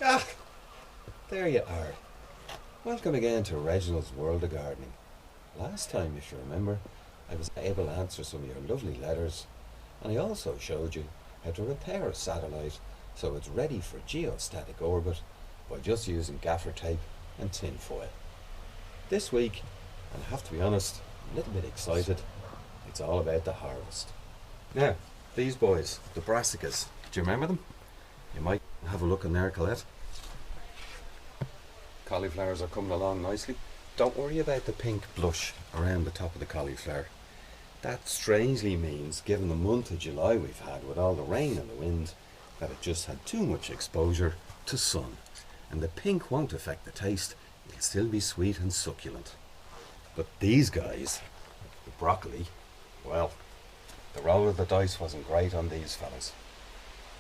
Ah, there you are. Welcome again to Reginald's World of Gardening. Last time, if you remember, I was able to answer some of your lovely letters, and I also showed you how to repair a satellite so it's ready for geostatic orbit by just using gaffer tape and tin foil. This week, and I have to be honest, a little bit excited, it's all about the harvest. Now, these boys, the brassicas, do you remember them? You might have a look in there, Colette. Cauliflowers are coming along nicely. Don't worry about the pink blush around the top of the cauliflower. That strangely means, given the month of July we've had with all the rain and the wind, that it just had too much exposure to sun. And the pink won't affect the taste, it'll still be sweet and succulent. But these guys, the broccoli, well, the roll of the dice wasn't great on these fellas.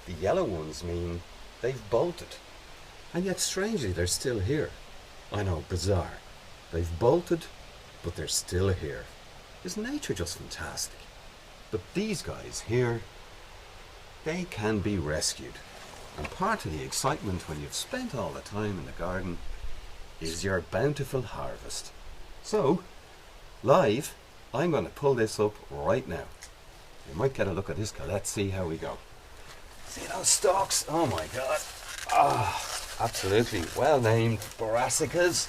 The yellow ones mean they've bolted. And yet strangely they're still here. I know, bizarre. They've bolted, but they're still here. Isn't nature just fantastic? But these guys here, they can be rescued. And part of the excitement when you've spent all the time in the garden is your bountiful harvest. So, live, I'm going to pull this up right now. You might get a look at this, let's see how we go. See those stalks? Oh my god. Absolutely well named brassicas.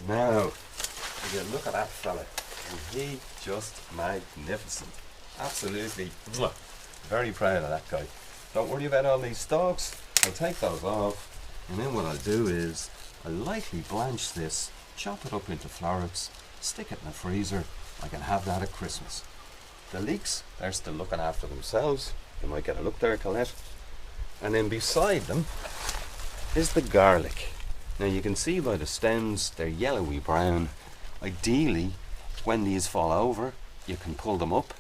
Now, if you look at that fella, is he just magnificent? Absolutely. Very proud of that guy. Don't worry about all these stalks. I'll take those off, and then what I'll do is I'll lightly blanch this, chop it up into florets, stick it in the freezer. I can have that at Christmas. The leeks, they're still looking after themselves. You might get a look there, Colette. And then beside them is the garlic. Now you can see by the stems they're yellowy brown. Ideally, when these fall over, you can pull them up.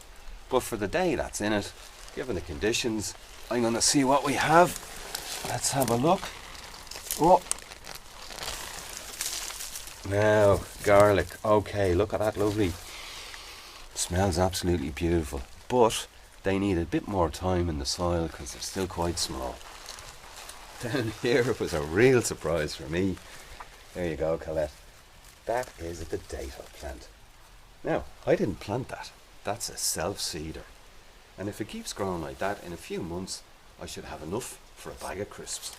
But for the day that's in it, given the conditions, I'm going to see what we have. Let's have a look. Oh. Now, garlic. Okay, look at that lovely. Smells absolutely beautiful. But they need a bit more time in the soil because they're still quite small. Down here it was a real surprise for me. There you go, Colette. That is a potato plant. Now, I didn't plant that. That's a self-seeder. And if it keeps growing like that, in a few months, I should have enough for a bag of crisps.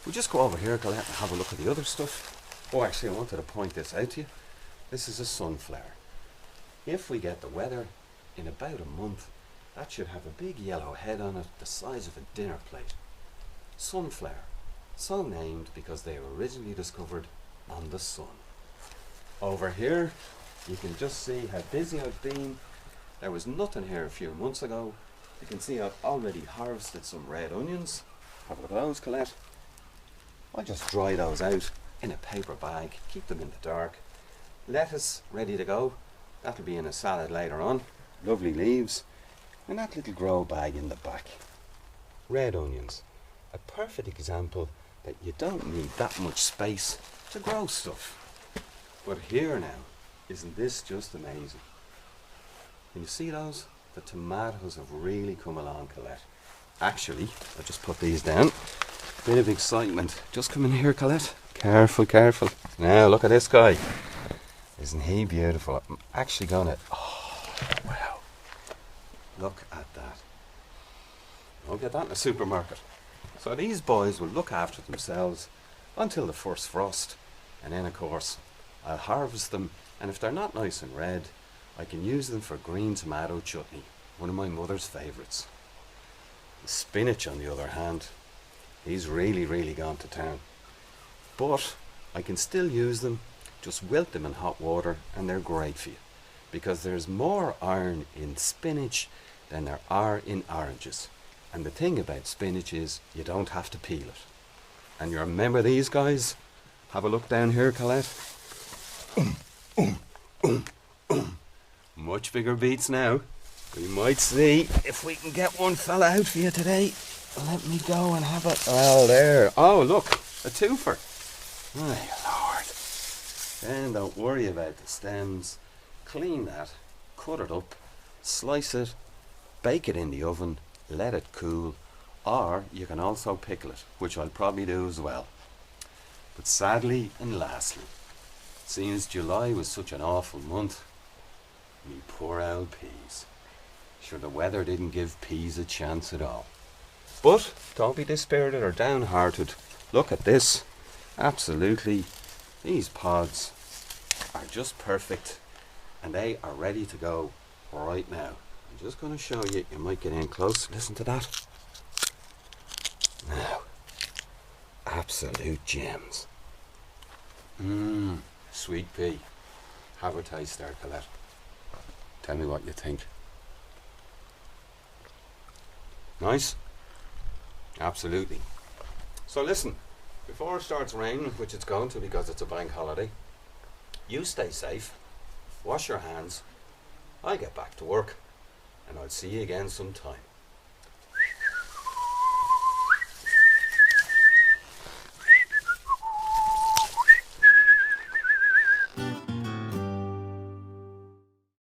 We'll just go over here, Colette, and have a look at the other stuff. Oh, actually, I wanted to point this out to you. This is a sunflower. If we get the weather, in about a month, that should have a big yellow head on it, the size of a dinner plate. Sunflower, so named because they were originally discovered on the sun. Over here, you can just see how busy I've been. There was nothing here a few months ago. You can see I've already harvested some red onions. Have a look at those, Colette. I just dry those out in a paper bag, keep them in the dark. Lettuce ready to go. That'll be in a salad later on. Lovely leaves. And that little grow bag in the back. Red onions. A perfect example that you don't need that much space to grow stuff. But here now, isn't this just amazing? Can you see those? The tomatoes have really come along, Colette. Actually, I'll just put these down. Bit of excitement. Just come in here, Colette. Careful, careful. Now look at this guy. Isn't he beautiful? I'm actually gonna... Oh, wow. Look at that. I'll get that in the supermarket. So these boys will look after themselves until the first frost. And then, of course, I'll harvest them. And if they're not nice and red, I can use them for green tomato chutney, one of my mother's favourites. The spinach, on the other hand, he's really gone to town. But I can still use them, just wilt them in hot water, and they're great for you. Because there's more iron in spinach than there are in oranges. And the thing about spinach is you don't have to peel it. And you remember these guys? Have a look down here, Colette. Much bigger beets now. We might see if we can get one fella out for you today. Let me go and have it. Well, there. Oh, look, a twofer. My Lord. Then don't worry about the stems. Clean that, cut it up, slice it, bake it in the oven, let it cool. Or you can also pickle it, which I'll probably do as well. But sadly and lastly, seeing as July was such an awful month, me poor old peas. Sure, the weather didn't give peas a chance at all. But don't be dispirited or downhearted. Look at this. Absolutely, these pods are just perfect, and they are ready to go right now. I'm just going to show you. You might get in close. Listen to that. Now, absolute gems. Sweet pea. Have a taste there, Colette. Tell me what you think. Nice? Absolutely. So listen, before it starts raining, which it's going to because it's a bank holiday, you stay safe, wash your hands, I'll get back to work, and I'll see you again sometime.